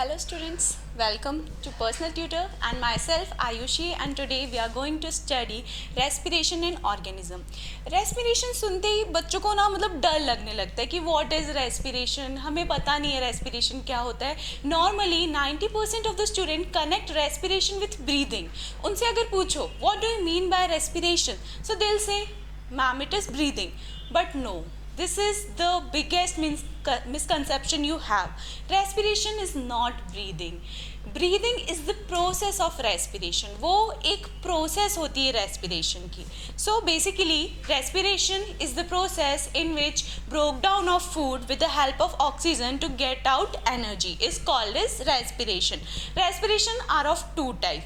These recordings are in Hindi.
Hello students, welcome to Personal Tutor and myself Ayushi, and today we are going to study respiration in organism. Respiration सुनते ही बच्चों को ना डर लगने लगता है कि what is respiration, हमें पता नहीं है respiration क्या होता है. Normally 90% of the student connect respiration with breathing. उनसे अगर पूछो what do you mean by respiration, so they'll say ma'am it is breathing, but no. This is the biggest misconception you have. Respiration is not breathing. Breathing is the process of respiration. वो एक process होती है respiration की. So basically respiration is the process in which breakdown of food with the help of oxygen to get out energy is called as respiration. Respiration are of two type.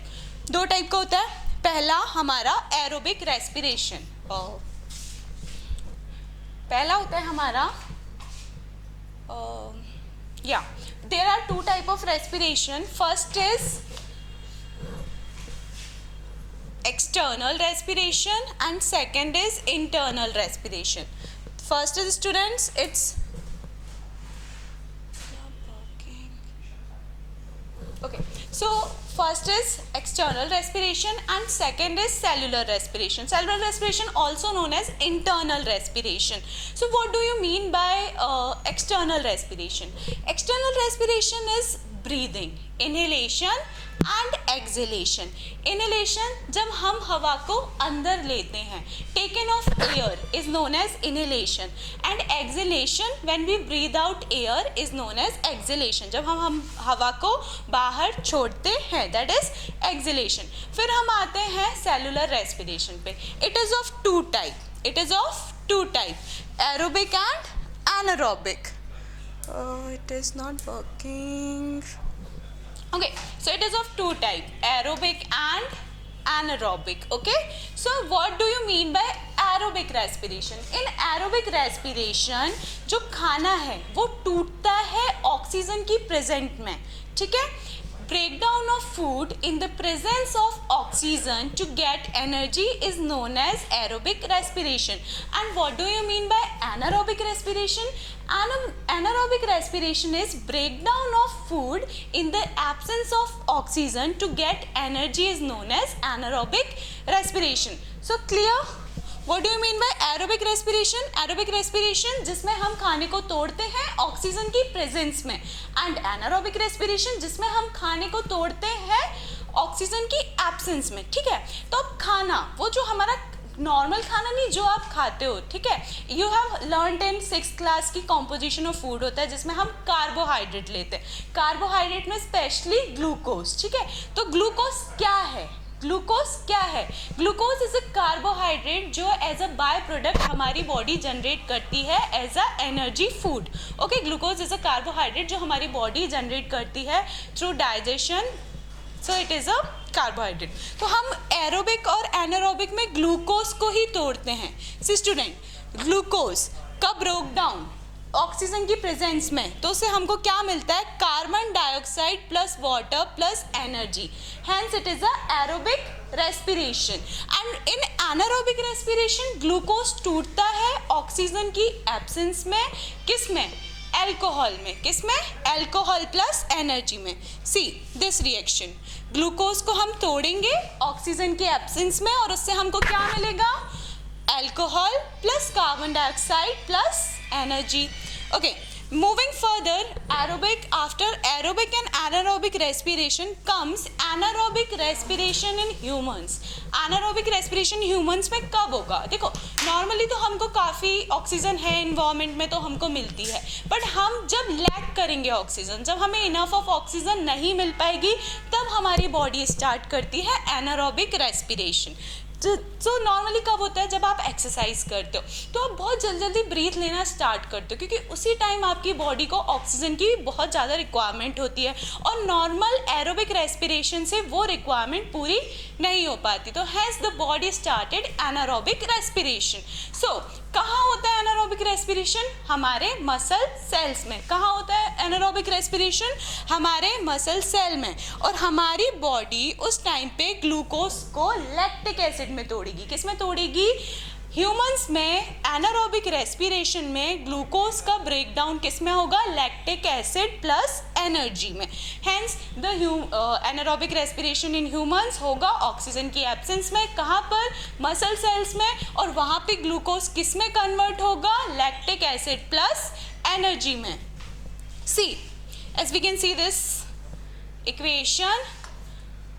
दो type का होता है. पहला हमारा aerobic respiration. पहला होता है हमारा there are two type of respiration. First is external respiration and second is internal respiration. First is students, it's okay. So first is external respiration and second is cellular respiration. Cellular respiration also known as internal respiration. So what do you mean by external respiration? External respiration is breathing, inhalation and exhalation. Inhalation जब हम हवा को अंदर लेते हैं, taken of air is known as inhalation, and exhalation when we breathe out air is known as exhalation. जब हम हवा को बाहर छोड़ते हैं, that is exhalation. फिर हम आते हैं cellular respiration पे. It is of two type, aerobic and anaerobic. It is not working. Okay, so it is of two type, aerobic and anaerobic. Okay, so what do you mean by aerobic respiration? In aerobic respiration जो खाना है वो टूटता है ऑक्सीजन की प्रेजेंट में, ठीक है. Breakdown of food in the presence of oxygen to get energy is known as aerobic respiration. And what do you mean by anaerobic respiration? Anaerobic respiration is breakdown of food in the absence of oxygen to get energy is known as anaerobic respiration. So clear? What do you mean by aerobic respiration? Aerobic respiration जिसमें हम खाने को तोड़ते हैं ऑक्सीजन की प्रेजेंस में, and anaerobic respiration जिसमें हम खाने को तोड़ते हैं ऑक्सीजन की एब्सेंस में, ठीक है. तो अब खाना, वो जो हमारा नॉर्मल खाना नहीं जो आप खाते हो, ठीक है. You have learned in 6th class की कॉम्पोजिशन ऑफ फूड होता है जिसमें हम कार्बोहाइड्रेट लेते हैं. कार्बोहाइड्रेट में स्पेशली ग्लूकोज, ठीक है. तो ग्लूकोज क्या है? ग्लूकोज इज अ कार्बोहाइड्रेट जो एज अ बाय प्रोडक्ट हमारी बॉडी जनरेट करती है as a energy food. Okay, glucose is a carbohydrate जो हमारी बॉडी जनरेट करती है through digestion, so it is a carbohydrate. तो हम एरोबिक और एनारोबिक में ग्लूकोज को ही तोड़ते हैं. सी स्टूडेंट, ग्लूकोज कब ब्रेक डाउन ऑक्सीजन की प्रेजेंस में, तो उससे हमको क्या मिलता है? Carbon dioxide plus water plus energy. Hence it is a aerobic respiration. And in anaerobic respiration glucose टूटता है ऑक्सीजन की एब्सेंस में. किस में? एल्कोहल में. किस में? एल्कोहल प्लस एनर्जी में. सी दिस रिएक्शन, ग्लूकोज को हम तोड़ेंगे ऑक्सीजन की एब्सेंस में और उससे हमको क्या मिलेगा? Alcohol plus carbon dioxide plus energy. Okay, moving further, after aerobic and anaerobic respiration comes anaerobic respiration in humans. anaerobic respiration humans में कब होगा? देखो, नॉर्मली तो हमको काफ़ी ऑक्सीजन है इन्वायरमेंट में तो हमको मिलती है, बट हम जब लैक करेंगे ऑक्सीजन, जब हमें इनफ ऑफ ऑक्सीजन नहीं मिल पाएगी, तब हमारी बॉडी स्टार्ट करती है एनारोबिक रेस्पिरेशन. तो नॉर्मली कब होता है? जब आप एक्सरसाइज करते हो तो आप बहुत जल्दी ब्रीथ लेना स्टार्ट करते हो, क्योंकि उसी टाइम आपकी बॉडी को ऑक्सीजन की बहुत ज़्यादा रिक्वायरमेंट होती है और नॉर्मल एरोबिक रेस्पिरेशन से वो रिक्वायरमेंट पूरी नहीं हो पाती. तो has the body started anaerobic respiration. So कहाँ होता है एनारोबिक रेस्पिरेशन? हमारे मसल सेल्स में. कहाँ होता है एनारोबिक रेस्पिरेशन? हमारे मसल सेल में. और हमारी बॉडी उस टाइम पे ग्लूकोज को लैक्टिक एसिड में तोड़ेगी. किस में तोड़ेगी? ह्यूमंस में एनारोबिक रेस्पिरेशन में ग्लूकोज का ब्रेकडाउन किस में होगा? लैक्टिक एसिड प्लस एनर्जी में. Hence the anaerobic respiration in humans होगा ऑक्सीजन की एब्सेंस में. कहाँ पर? मसल सेल्स में. और वहाँ पे ग्लूकोज किस में कन्वर्ट होगा? लैक्टिक एसिड प्लस एनर्जी में. सी, as we can see this equation,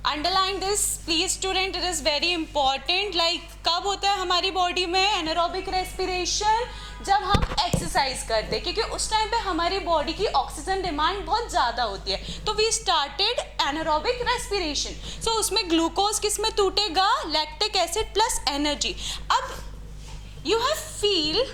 underline this please student, it is very important. Like कब होता है हमारी बॉडी में एनारोबिक रेस्पिरेशन? जब हम एक्सरसाइज करते हैं, क्योंकि उस टाइम पे हमारी बॉडी की ऑक्सीजन डिमांड बहुत ज़्यादा होती है. तो वी स्टार्टेड एनारोबिक रेस्पिरेशन. सो उसमें ग्लूकोज किस में टूटेगा? Lactic acid plus energy. अब यू हैव फील,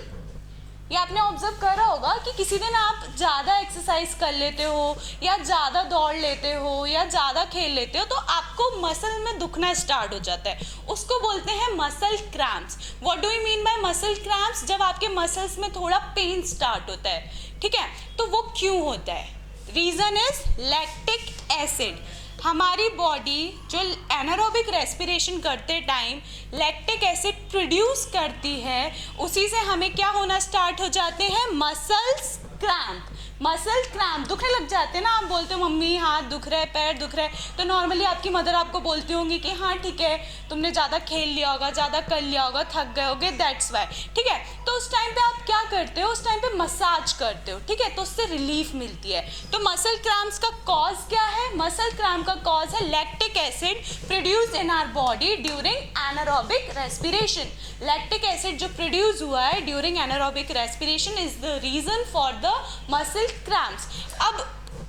ये आपने ऑब्जर्व करा होगा कि किसी दिन आप ज़्यादा एक्सरसाइज कर लेते हो या ज़्यादा दौड़ लेते हो या ज़्यादा खेल लेते हो तो आपको मसल में दुखना स्टार्ट हो जाता है. उसको बोलते हैं muscle cramps. What do you mean by muscle cramps? जब आपके मसल्स में थोड़ा पेन स्टार्ट होता है. ठीक है, तो वो क्यों होता है? Reason is lactic acid. हमारी बॉडी जो एनारोबिक रेस्पिरेशन करते टाइम लैक्टिक एसिड प्रोड्यूस करती है, उसी से हमें क्या होना स्टार्ट हो जाते हैं? Muscles cramp. मसल क्रैम्प दुखने लग जाते हैं ना. आप बोलते हो मम्मी हाथ दुख रहा है, पैर दुख रहा है, तो नॉर्मली आपकी मदर आपको बोलती होंगी कि हाँ ठीक है, तुमने ज़्यादा खेल लिया होगा, ज़्यादा कर लिया होगा, थक गए होगे, दैट्स वाई. ठीक है, तो उस टाइम पे आप क्या करते हो? उस टाइम पे मसाज करते हो. ठीक है, तो उससे रिलीफ मिलती है. तो मसल क्रैम्प्स का कॉज क्या है? मसल क्रैम्प का कॉज है lactic acid produce in our body during anaerobic respiration. Lactic acid जो प्रोड्यूस हुआ है during anaerobic respiration is the reason for the muscle cramps. अब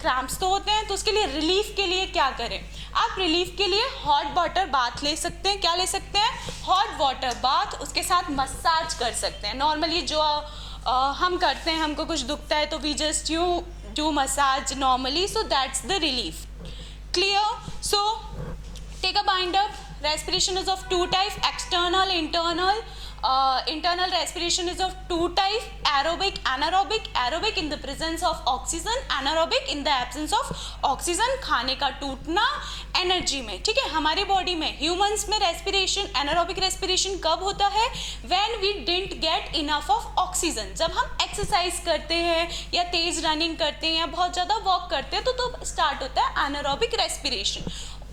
क्रैम्प्स तो होते हैं, तो उसके लिए रिलीफ के लिए क्या करें? आप रिलीफ के लिए हॉट वाटर बाथ ले सकते हैं. क्या ले सकते हैं? Hot water bath. उसके साथ मसाज कर सकते हैं. नॉर्मली जो हम करते हैं, हमको कुछ दुखता है तो we just you do massage normally, so that's the relief. Clear? So take a bind up. Respiration is of two types, external, internal. Internal respiration is of two types, aerobic, anaerobic. Aerobic in the presence of oxygen, anaerobic in the absence of oxygen. खाने का टूटना एनर्जी में. ठीक है, हमारी बॉडी में ह्यूमंस में रेस्पिरेशन, एनारोबिक रेस्पिरेशन कब होता है? When we didn't get enough of oxygen. जब हम एक्सरसाइज करते हैं या तेज रनिंग करते हैं या बहुत ज़्यादा वॉक करते हैं तो स्टार्ट होता है एनारोबिक रेस्पिरेशन.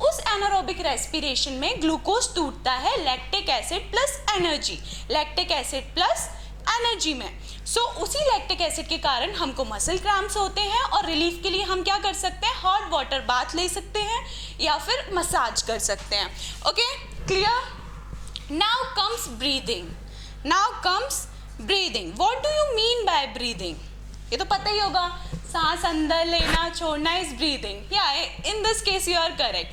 उस एनारोबिक रेस्पिरेशन में ग्लूकोज टूटता है lactic acid plus energy. Lactic acid plus energy में. सो उसी लैक्टिक एसिड के कारण हमको मसल क्रैम्प्स होते हैं और रिलीफ के लिए हम क्या कर सकते हैं? हॉट वाटर बाथ ले सकते हैं या फिर मसाज कर सकते हैं. Okay, clear? Now comes breathing. Now comes breathing. What do you mean by breathing? ये तो पता ही होगा, सांस अंदर लेना छोड़ना इज ब्रीदिंग. या in this case you are correct.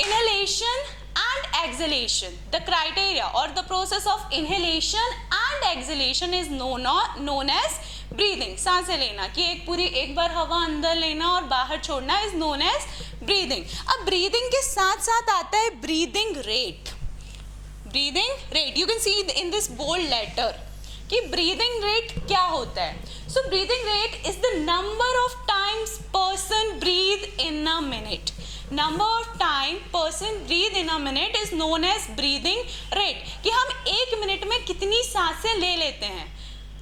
Inhalation and exhalation, the criteria or the process of inhalation and exhalation is known as breathing. सांसें लेना कि एक बार हवा अंदर लेना और बाहर छोड़ना is known as breathing. अब breathing के साथ साथ आता है breathing rate. Breathing rate, you can see in this bold letter कि breathing rate क्या होता है. So breathing rate is the number of times person breathe in a minute. Number of time person breathe in a minute is known as breathing rate. कि हम एक मिनट में कितनी सांसें ले लेते हैं.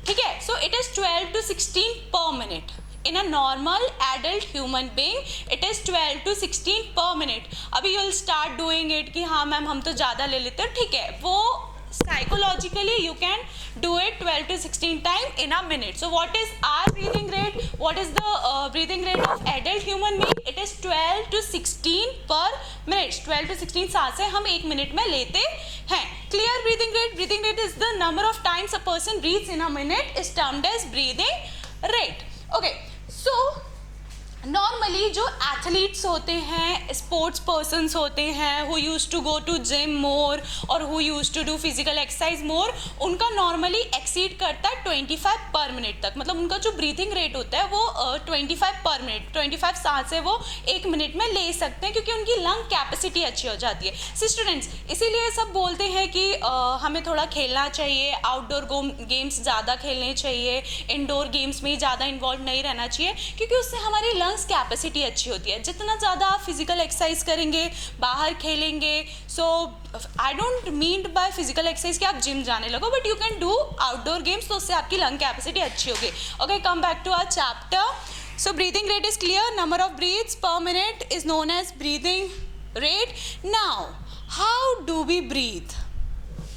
ठीक है, so it is 12 to 16 per minute. In a normal adult human being, it is 12 to 16 per minute. अभी you will start doing it कि हाँ मैम हम तो ज़्यादा ले लेते हैं. ठीक है, वो psychologically you can do it 12 to 16 times in a minute. So what is our breathing rate? What is the breathing rate of adult human being? It is 12 to 16 per minute. 12 to 16 सांसें हम एक मिनट में लेते हैं. Clear? Breathing rate. Breathing rate is the number of times a person breathes in a minute is termed as breathing rate. Okay, so normally जो एथलीट्स होते हैं, स्पोर्ट्स पर्सन्स होते हैं, who use to go to gym more और who use to do physical exercise more, उनका नॉर्मली एक्सीड करता है 25 पर मिनट तक. मतलब उनका जो ब्रीथिंग रेट होता है वो 25 पर मिनट, 25 सांसें वो एक मिनट में ले सकते हैं क्योंकि उनकी लंग कैपेसिटी अच्छी हो जाती है. सी स्टूडेंट्स, इसीलिए सब बोलते हैं कि हमें थोड़ा खेलना चाहिए, आउटडोर गेम्स ज़्यादा खेलने चाहिए, इंडोर गेम्स में ज़्यादा इन्वॉल्व नहीं रहना चाहिए क्योंकि उससे हमारी लंग्स कैपेसिटी अच्छी होती है. है। जितना ज़्यादा आप फिजिकल एक्सरसाइज करेंगे, बाहर खेलेंगे, so I don't mean by physical exercise कि आप जिम जाने लगो, but you can do outdoor games, तो उससे आपकी लंग कैपेसिटी अच्छी होगी। Okay, come back to our chapter. So breathing rate is clear, number of breaths per minute is known as breathing rate. Now, how do we breathe?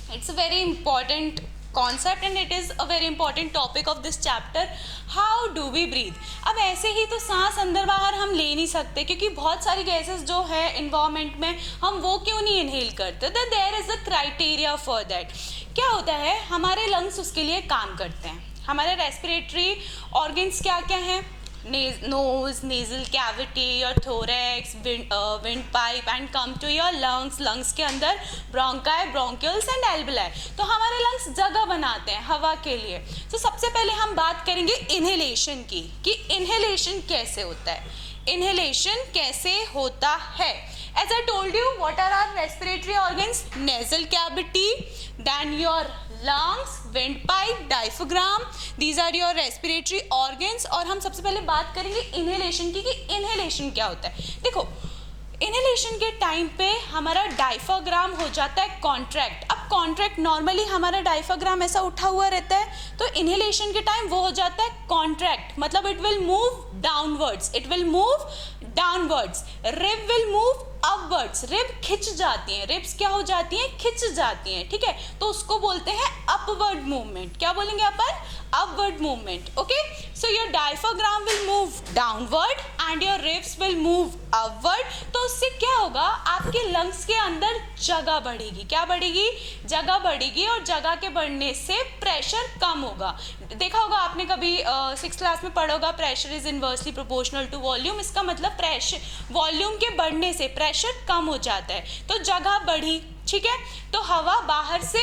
It's a very important concept and it is a very important topic of this chapter. How do we breathe? अब ऐसे ही तो सांस अंदर बाहर हम ले नहीं सकते, क्योंकि बहुत सारी गैसेस जो है इन्वायरमेंट में, हम वो क्यों नहीं इनहेल करते? तो there is a criteria for that. क्या होता है, हमारे लंग्स उसके लिए काम करते हैं। हमारे रेस्पिरेटरी ऑर्गन्स क्या क्या हैं? nose, nasal cavity, your thorax, wind pipe and come to your lungs. lungs के अंदर bronchi, bronchioles and alveoli। तो हमारे lungs जगह बनाते हैं हवा के लिए। तो सबसे पहले हम बात करेंगे inhalation की, कि inhalation कैसे होता है। inhalation कैसे होता है? As I told you, what are our respiratory organs? Nasal cavity, then your lungs, windpipe, diaphragm, these are your respiratory organs। और हम सबसे पहले बात करेंगे inhalation की, कि inhalation क्या होता है। देखो, इनहेलेशन के टाइम पे हमारा डायफ्राग्राम हो जाता है कॉन्ट्रैक्ट। अब कॉन्ट्रैक्ट नॉर्मली हमारा डायफ्राग्राम ऐसा उठा हुआ रहता है, तो इनहेलेशन के टाइम वो हो जाता है कॉन्ट्रैक्ट, मतलब it will move downwards, it will move downwards. Rib will move upwards, rib खिंच जाती हैं, रिब्स क्या हो जाती हैं? खिंच जाती हैं, ठीक है। तो उसको बोलते हैं अपवर्ड मूवमेंट। क्या बोलेंगे अपन? Upward movement. Okay, so your diaphragm will move downward and your ribs will move upward. तो उससे क्या होगा? आपके लंग्स के अंदर जगह बढ़ेगी। क्या बढ़ेगी? जगह बढ़ेगी, और जगह के बढ़ने से प्रेशर कम होगा। देखा होगा आपने कभी 6th क्लास में पढ़ा होगा, pressure is inversely proportional to volume. इसका मतलब प्रेशर, वॉल्यूम के बढ़ने से प्रेशर कम हो जाता है। तो जगह बढ़ी, ठीक है, तो हवा बाहर से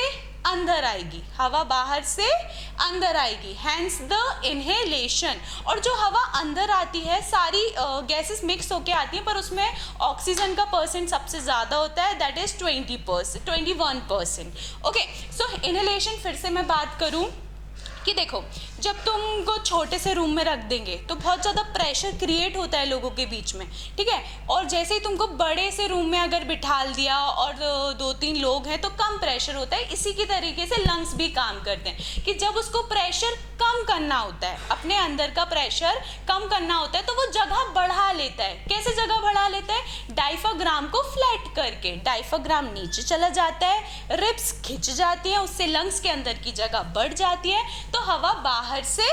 अंदर आएगी, हवा बाहर से अंदर आएगी, हैंस द इनहेलेशन। और जो हवा अंदर आती है, सारी गैसेस मिक्स होके आती हैं, पर उसमें ऑक्सीजन का परसेंट सबसे ज़्यादा होता है, that is 21%। Okay, so inhalation फिर से मैं बात करूँ कि देखो, जब तुमको छोटे से रूम में रख देंगे तो बहुत ज़्यादा प्रेशर क्रिएट होता है लोगों के बीच में, ठीक है। और जैसे ही तुमको बड़े से रूम में अगर बिठाल दिया और 2-3 लोग हैं तो कम प्रेशर होता है। इसी की तरीके से लंग्स भी काम करते हैं कि जब उसको प्रेशर कम करना होता है, अपने अंदर का प्रेशर कम करना होता है, तो वो जगह बढ़ा लेता है। कैसे जगह बढ़ा लेता है? डायफ्राग्राम को फ्लैट करके। डायफ्राग्राम नीचे चला जाता है, रिब्स खिंच जाती हैं, उससे लंग्स के अंदर की जगह बढ़ जाती है, तो हवा बाहर से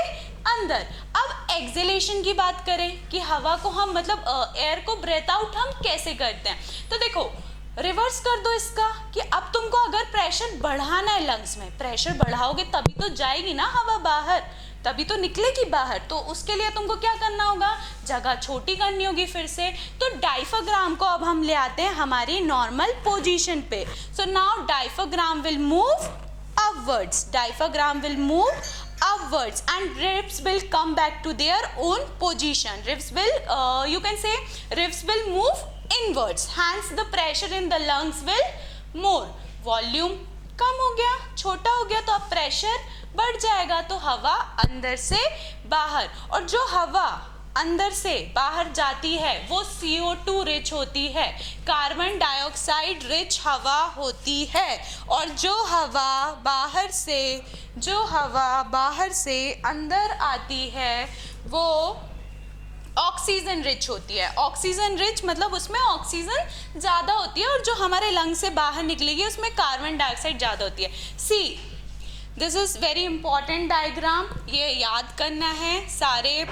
अंदर। अब एक्सहेलेशन की बात करें कि हवा को हम, मतलब एयर को ब्रेथ आउट हम कैसे करते हैं, तो देखो रिवर्स कर दो इसका, कि अब तुमको अगर प्रेशर बढ़ाना है लंग्स में, प्रेशर बढ़ाओगे तभी तो जाएगी ना हवा बाहर, तभी तो निकलेगी बाहर। तो उसके लिए तुमको क्या करना होगा? जगह छोटी करनी होगी फिर से। तो डायफ्राग्राम को अब हम ले आते हैं हमारी नॉर्मल पोजीशन पे। So now diaphragm will move upwards, diaphragm will move upwards and ribs will come back to their own position. Ribs will you can say ribs will move inwards, hence the pressure in the lungs will more। volume कम हो गया, छोटा हो गया, तो अब प्रेशर बढ़ जाएगा, तो हवा अंदर से बाहर। और जो हवा अंदर से बाहर जाती है वो CO2 रिच होती है, कार्बन डाइऑक्साइड रिच हवा होती है। और जो हवा बाहर से अंदर आती है वो ऑक्सीजन रिच होती है। ऑक्सीजन रिच मतलब उसमें ऑक्सीजन ज़्यादा होती है, और जो हमारे लंग से बाहर निकलेगी उसमें कार्बन डाइऑक्साइड ज़्यादा होती है। See, this is very important diagram, ये याद करना है। सारे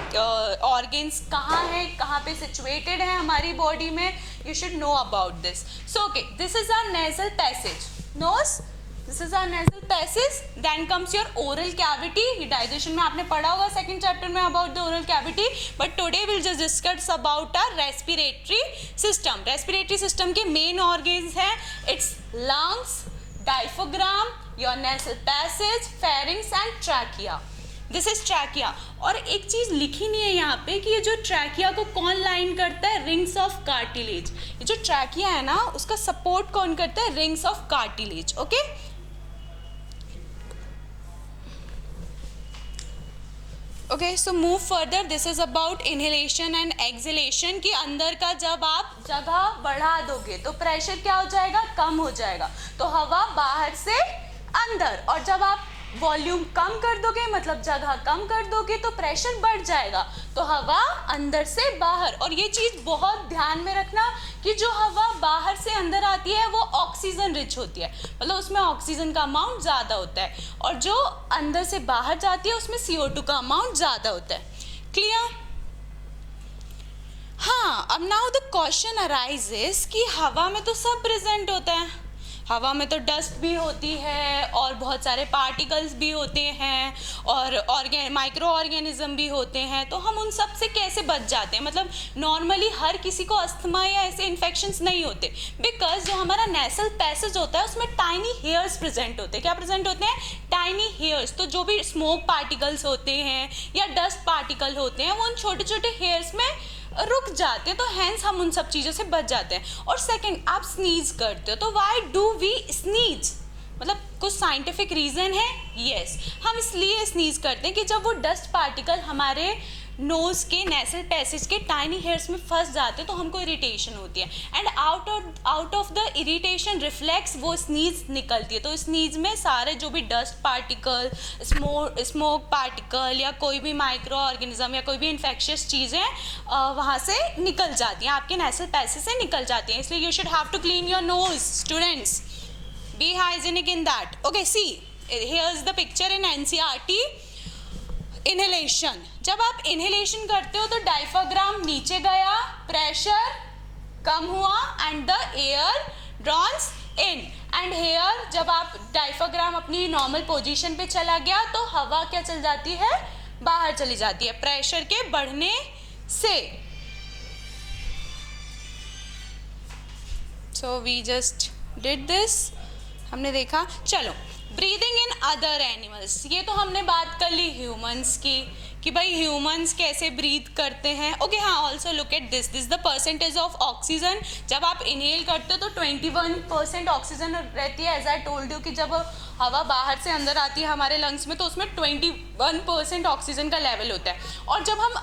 ऑर्गन्स कहाँ हैं, कहाँ पे सिचुएटेड है हमारी बॉडी में, you should know about this. So okay, this is our nasal passage, nose, this is our nasal passage. Then comes your oral cavity. ये डाइजेशन में आपने पढ़ा होगा सेकंड चैप्टर में about the oral cavity, but today will just discuss about our respiratory system. Respiratory system के मेन ऑर्गन्स हैं, it's lungs, diaphragm, your nasal passage, pharynx and trachea. This is trachea। और एक चीज लिखी नहीं है यहाँ पे कि ये जो ट्रैकिया को कौन लाइन करता है? Rings of cartilage. ये जो ट्रैकिया है ना, उसका सपोर्ट कौन करता है? Rings of cartilage. Okay okay, so move further. This is about inhalation and exhalation. कि अंदर का जब आप जगह बढ़ा दोगे तो प्रेशर क्या हो जाएगा, कम हो जाएगा, तो हवा बाहर से अंदर. और जब आप वॉल्यूम कम कर दोगे, मतलब जगह कम कर दोगे, तो प्रेशर बढ़ जाएगा, तो हवा अंदर से बाहर. और ये चीज़ बहुत ध्यान में रखना कि जो हवा बाहर से अंदर आती है वो ऑक्सीजन रिच होती है, मतलब उसमें ऑक्सीजन का अमाउंट ज़्यादा होता है, और जो अंदर से बाहर जाती है उसमें CO2 का अमाउंट ज़्यादा होता है. क्लियर? हाँ, अब नाउ द क्वेश्चन अराइजेस कि हवा में तो सब प्रेजेंट होता है, हवा में तो डस्ट भी होती है और बहुत सारे पार्टिकल्स भी होते हैं और माइक्रो ऑर्गेनिज्म भी होते हैं, तो हम उन सब से कैसे बच जाते हैं. मतलब नॉर्मली हर किसी को अस्थमा या ऐसे इन्फेक्शंस नहीं होते, बिकॉज जो हमारा नेसल पैसेज होता है उसमें टाइनी हेयर्स प्रेजेंट होते हैं. क्या प्रेजेंट होते हैं? Tiny hairs. तो जो भी स्मोक पार्टिकल्स होते हैं या डस्ट पार्टिकल होते हैं वो उन छोटे छोटे हेयर्स में रुक जाते हैं, तो हैंस हम उन सब चीज़ों से बच जाते हैं. और सेकंड, आप स्नीज करते हो, तो व्हाई डू वी स्नीज, मतलब कुछ साइंटिफिक रीज़न है? यस, हम इसलिए स्नीज करते हैं कि जब वो डस्ट पार्टिकल हमारे नोज़ के नेसल पैसेज के टाइनी हेयर्स में फंस जाते हैं तो हमको इरिटेशन होती है, and out of the irritation reflex वो स्नीज निकलती है. तो स्नीज में सारे जो भी डस्ट पार्टिकल, स्मोक पार्टिकल या कोई भी माइक्रो ऑर्गेनिज्म या कोई भी इन्फेक्शियस चीज़ें वहाँ से निकल जाती हैं, आपके नेसल पैसेज से निकल जाती हैं. इसलिए you should have to clean your nose students, be hygienic in that. Okay, see here is the picture in NCERT. Inhalation, जब आप इनहेलेशन करते हो तो डायफ्राम नीचे गया, प्रेशर कम हुआ and the air drawns in. And here जब आप डायफ्राम अपनी नॉर्मल पोजीशन पे चला गया तो हवा क्या चल जाती है, बाहर चली जाती है प्रेशर के बढ़ने से. So we just did this, हमने देखा. चलो, ब्रीदिंग इन अदर एनिमल्स, ये तो हमने बात कर ली ह्यूमंस की कि भाई ह्यूमंस कैसे ब्रीथ करते हैं. ओके, हाँ, also look at this the percentage of oxygen. जब आप इनहेल करते हो तो 21% ऑक्सीजन रहती है. एज आई टोल्ड यू कि जब हवा बाहर से अंदर आती है हमारे लंग्स में तो उसमें 21% ऑक्सीजन का लेवल होता है. और जब हम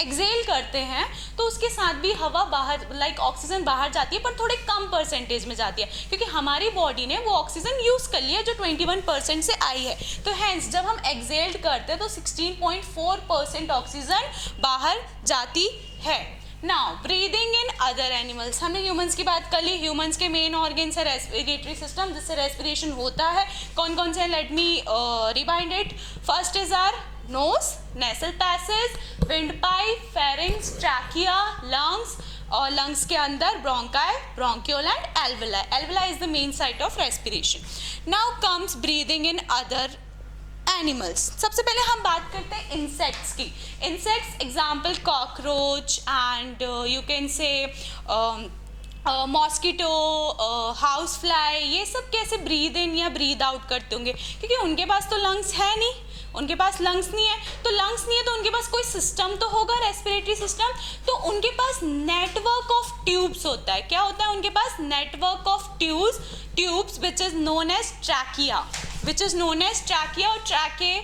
एक्सेल करते हैं तो उसके साथ भी हवा बाहर, ऑक्सीजन बाहर जाती है, पर थोड़े कम परसेंटेज में जाती है, क्योंकि हमारी बॉडी ने वो ऑक्सीजन यूज़ कर लिया जो 21% से आई है. तो हैंस जब हम एक्सेल करते हैं तो 16.4% ऑक्सीजन बाहर जाती है. Now breathing in other animals, हमने ह्यूमंस की बात कर ली. ह्यूमंस के मेन ऑर्गन्स है रेस्पिरेटरी सिस्टम, जिससे रेस्पिरेशन होता है. कौन कौन से? Let me remind it. First is our nose, nasal passage, windpipe, pharynx, trachea, lungs, और lungs के अंदर bronchi, bronchiole and alveoli. Alveoli is the main site of respiration. Now comes breathing in other animals. सबसे पहले हम बात करते हैं insects की. Insects example cockroach and you can say mosquito, house fly, ये सब कैसे ब्रीद इन या ब्रीद आउट करते होंगे? क्योंकि उनके पास तो लंग्स है नहीं, उनके पास लंग्स नहीं है. तो लंग्स नहीं है तो उनके पास कोई सिस्टम तो होगा, रेस्पिरेटरी सिस्टम. तो उनके पास नेटवर्क ऑफ ट्यूब्स होता है. क्या होता है उनके पास? Network of tubes which is known as trachea, और trachea,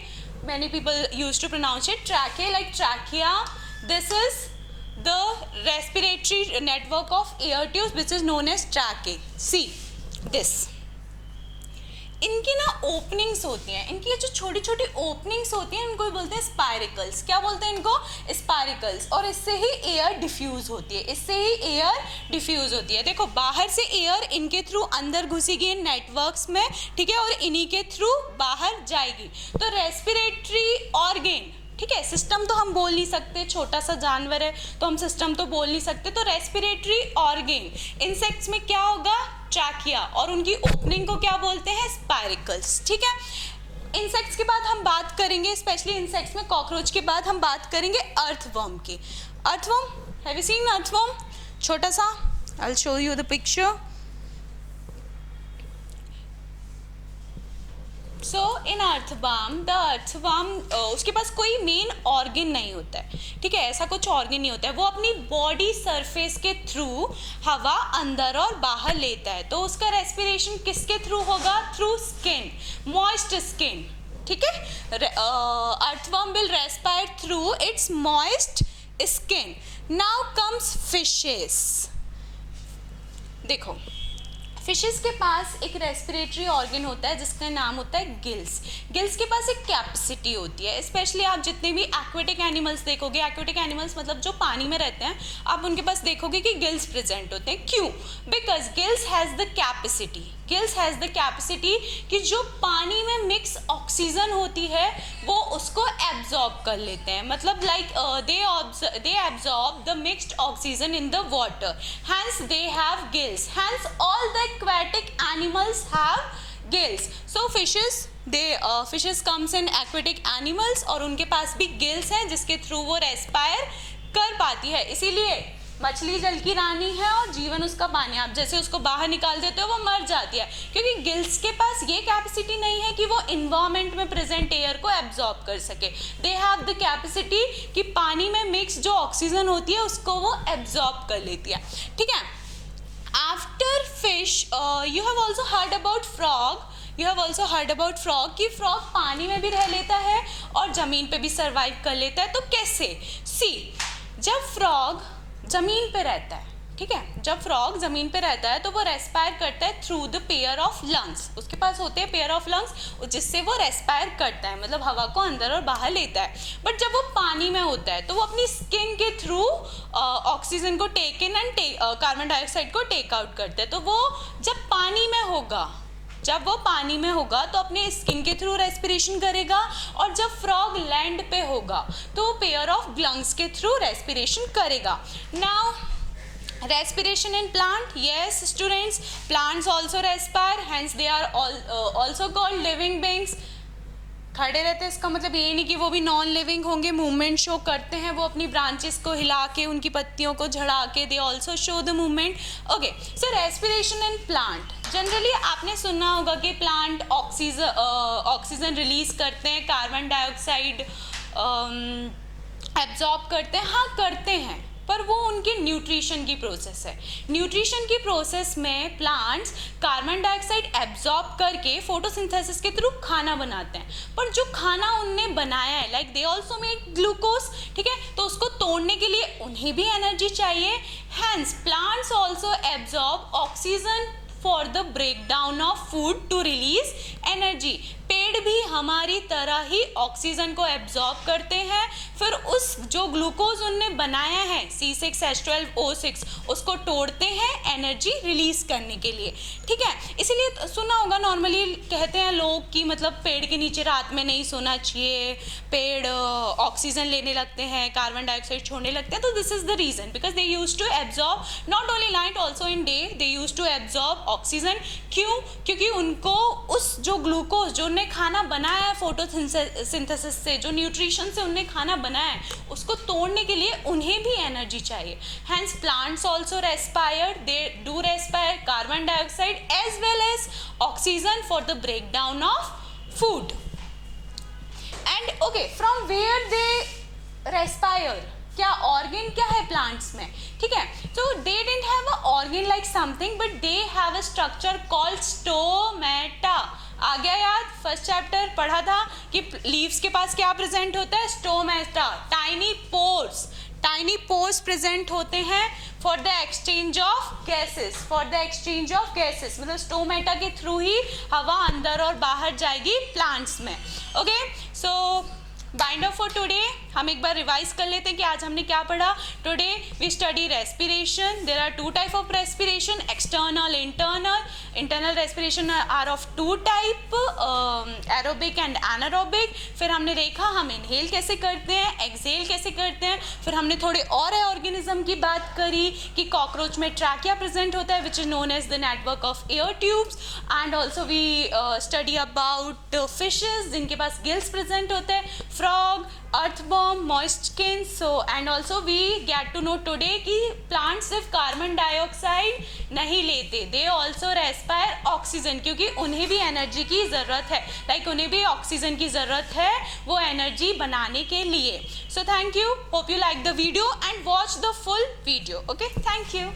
many people use to pronounce it trachea, like trachea. This is the respiratory network of air tubes which is known as tracheae. See this, इनकी ना ओपनिंग्स होती हैं, इनकी ये जो छोटी छोटी ओपनिंग्स होती हैं इनको बोलते हैं स्पायरिकल्स. क्या बोलते हैं इनको? स्पायरिकल्स. और इससे ही एयर डिफ्यूज होती है, देखो बाहर से एयर इनके थ्रू अंदर घुसेगी इन नेटवर्क्स में, ठीक है, और इन्हीं के थ्रू बाहर जाएगी. तो रेस्पिरेटरी ऑर्गन, ठीक है, सिस्टम तो हम बोल नहीं सकते, छोटा सा जानवर है तो हम सिस्टम तो बोल नहीं सकते. तो रेस्पिरेटरी ऑर्गन इंसेक्ट्स में क्या होगा? ट्रैकिया, और उनकी ओपनिंग को क्या बोलते हैं? स्पायरिकल्स. ठीक है, इंसेक्ट्स के बाद हम बात करेंगे, स्पेशली इंसेक्ट्स में कॉकरोच के बाद हम बात करेंगे अर्थवर्म की. Earthworm, have you seen earthworm? छोटा सा, I will show you the picture. So in earthworm, the earthworm, उसके पास कोई मेन ऑर्गन नहीं होता है, ठीक है, ऐसा कुछ ऑर्गन नहीं होता है. वो अपनी बॉडी सरफेस के थ्रू हवा अंदर और बाहर लेता है. तो उसका रेस्पिरेशन किसके थ्रू होगा? थ्रू स्किन, मॉइस्ट स्किन, ठीक है. Earthworm will respire through its moist skin. Now comes fishes. देखो, फिशेस के पास एक रेस्पिरेटरी ऑर्गन होता है जिसका नाम होता है गिल्स. गिल्स के पास एक कैपेसिटी होती है. स्पेशली आप जितने भी एक्वेटिक एनिमल्स देखोगे, एक्वेटिक एनिमल्स मतलब जो पानी में रहते हैं, आप उनके पास देखोगे कि गिल्स प्रेजेंट होते हैं. क्यों? Because gills has the capacity, gills has the capacity कि जो पानी में मिक्स ऑक्सीजन होती है वो उसको एब्जॉर्ब कर लेते हैं. मतलब like they absorb the mixed oxygen in the water. Hence they have gills. Hence all the aquatic animals have gills. So fishes comes in aquatic animals और उनके पास भी गिल्स हैं जिसके थ्रू वो रेस्पायर कर पाती है. इसीलिए मछली जल की रानी है और जीवन उसका पानी. आप जैसे उसको बाहर निकाल देते हो वो मर जाती है, क्योंकि गिल्स के पास ये कैपेसिटी नहीं है कि वो इन्वायरमेंट में प्रेजेंट एयर को एब्जॉर्ब कर सके. दे हैव द कैपेसिटी कि पानी में मिक्स जो ऑक्सीजन होती है उसको वो एब्जॉर्ब कर लेती है. ठीक है. After fish, you have also heard about frog. You have also heard about frog कि frog पानी में भी रह लेता है और ज़मीन पे भी सर्वाइव कर लेता है. तो कैसे? See, जब frog ज़मीन पे रहता है, ठीक है, जब फ्रॉग ज़मीन पे रहता है तो वो रेस्पायर करता है through the pair of lungs. उसके पास होते हैं पेयर ऑफ लंग्स जिससे वो रेस्पायर करता है, मतलब हवा को अंदर और बाहर लेता है. बट जब वो पानी में होता है तो वो अपनी स्किन के थ्रू ऑक्सीजन को take in and carbon dioxide को टेक आउट करता है. तो वो जब वो पानी में होगा तो अपने स्किन के थ्रू रेस्पिरेशन करेगा, और जब फ्रॉग लैंड पे होगा तो पेयर ऑफ लंग्स के थ्रू रेस्पिरेशन करेगा. Now respiration in plant, yes students, plants also respire, hence they are also called living beings. खड़े रहते हैं इसका मतलब ये नहीं कि वो भी नॉन लिविंग होंगे. मूवमेंट शो करते हैं वो अपनी ब्रांचेस को हिला के, उनकी पत्तियों को झड़ा के. They also show the movement. Okay, so respiration in plant. Generally आपने सुना होगा कि प्लांट ऑक्सीजन रिलीज करते हैं, कार्बन डाइऑक्साइड एब्जॉर्ब करते हैं. हाँ, करते हैं, पर वो उनकी न्यूट्रिशन की प्रोसेस है. न्यूट्रिशन की प्रोसेस में प्लांट्स कार्बन डाइऑक्साइड एब्जॉर्ब करके फोटोसिंथेसिस के थ्रू खाना बनाते हैं. पर जो खाना उनने बनाया है, like they also make glucose, ठीक है, तो उसको तोड़ने के लिए उन्हें भी एनर्जी चाहिए. Hence plants also absorb oxygen for the breakdown of food to release energy. पेड़ भी हमारी तरह ही ऑक्सीजन को एब्जॉर्ब करते हैं, फिर उस जो ग्लूकोज उनने बनाया है C6H12O6 उसको तोड़ते हैं एनर्जी रिलीज करने के लिए. ठीक है, इसीलिए सुना होगा नॉर्मली कहते हैं लोग कि मतलब पेड़ के नीचे रात में नहीं सोना चाहिए, पेड़ ऑक्सीजन लेने लगते हैं, कार्बन डाइऑक्साइड छोड़ने लगते हैं. तो this is the reason, because they use to absorb not only night also in day, they use to absorb oxygen. क्यों? क्योंकि उनको उस जो ग्लूकोज जो उन्हें खाना बनाया है फोटोसिंथेसिस से, जो न्यूट्रिशन से उन्हें खाना बनाया है, उसको तोड़ने के लिए उन्हें भी एनर्जी चाहिए. Hence plants also respire, they do respire carbon dioxide as well as oxygen for the breakdown of food. And okay, from where they respire, क्या ऑर्गन क्या है प्लांट्स में? ठीक है, तो they didn't have a organ like something, but they have a structure called stomata. आ गया याद? फर्स्ट चैप्टर पढ़ा था कि लीव्स के पास क्या प्रेजेंट होता है? स्टोमेटा. टाइनी पोर्स प्रेजेंट होते हैं for the exchange of gases, मतलब स्टोमेटा के थ्रू ही हवा अंदर और बाहर जाएगी प्लांट्स में. Okay, so binder for today हम एक बार रिवाइज कर लेते हैं कि आज हमने क्या पढ़ा. Today we study respiration. There are two type of respiration, external, internal. Internal respiration are of two type, aerobic and anaerobic. फिर हमने देखा हम इनहेल कैसे करते हैं, एक्सहेल कैसे करते हैं. फिर हमने थोड़े और ऑर्गेनिज्म की बात करी कि कॉकरोच में ट्रैकिया प्रेजेंट होता है which is known as the network of air tubes. And also we study about fishes जिनके पास गिल्स प्रेजेंट होते हैं, frog, earthworm, moist skin. So and also we get to know today कि plants सिर्फ कार्बन डाइऑक्साइड नहीं लेते, they also respire oxygen, क्योंकि उन्हें भी एनर्जी की ज़रूरत है, लाइक उन्हें भी ऑक्सीजन की ज़रूरत है वो एनर्जी बनाने के लिए. So thank you, hope you like the video and watch the full video. Okay, thank you.